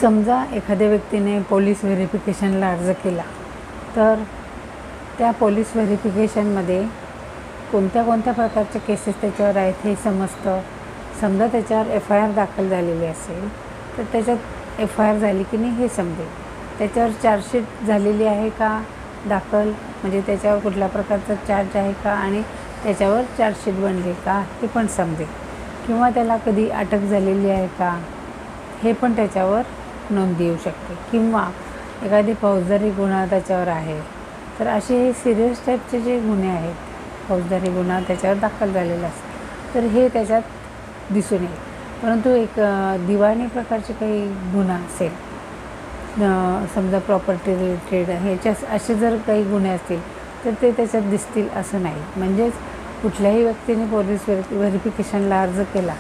समजा एखाद्या व्यक्तीने पोलीस व्हेरिफिकेशनला अर्ज केला, तर त्या पोलीस व्हेरिफिकेशनमध्ये कोणत्या कोणत्या प्रकारचे केसेस त्याच्यावर आहेत हे समजतं. समजा त्याच्यावर FIR दाखल झालेली असेल तर त्याच्यात FIR झाली की नाही हे समजेल. त्याच्यावर चार्जशीट झालेली आहे का दाखल, म्हणजे त्याच्यावर कुठल्या प्रकारचा चार्ज आहे का आणि त्याच्यावर चार्जशीट बनली का हे पण समजेल. किंवा त्याला कधी अटक झालेली आहे का हे पण त्याच्यावर नोंद येऊ शकते. किंवा एखादी फौजदारी गुन्हा त्याच्यावर आहे, तर असे हे सिरियस टाईपचे जे गुन्हे आहेत, फौजदारी गुन्हा त्याच्यावर दाखल झालेला असतो, तर हे त्याच्यात दिसून येईल. परंतु एक दिवाणी प्रकारचे काही गुन्हा असेल, समजा प्रॉपर्टी रिलेटेड ह्याच्या असे जर काही गुन्हे असतील तर ते त्याच्यात दिसतील असं नाही. म्हणजेच कुठल्याही व्यक्तीने पोलीस व्हेरिफिकेशनला अर्ज केला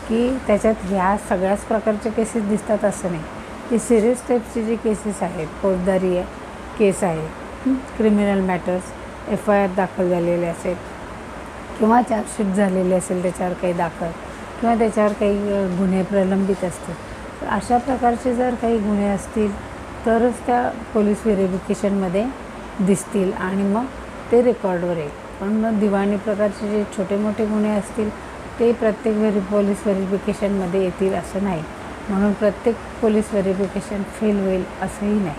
की त्याच्यात ह्या सगळ्याच प्रकारचे केसेस दिसतात असं नाही. ते सिरियस टाईपचे जे केसेस आहेत, फौजदारी केस आहे, क्रिमिनल मॅटर्स, FIR दाखल झालेले असेल किंवा चार्जशीट झालेले असेल त्याच्यावर काही दाखल, किंवा त्याच्यावर काही गुन्हे प्रलंबित असतील, तर अशा प्रकारचे जर काही गुन्हे असतील तरच त्या पोलीस व्हेरिफिकेशनमध्ये दिसतील आणि मग ते रेकॉर्डवर येईल. पण दिवाणी प्रकारचे जे छोटे मोठे गुन्हे असतील ते प्रत्येक पोलीस व्हेरिफिकेशनमध्ये येतील असं नाही. म्हणून प्रत्येक पोलीस व्हेरिफिकेशन फेल होईल असंही नाही.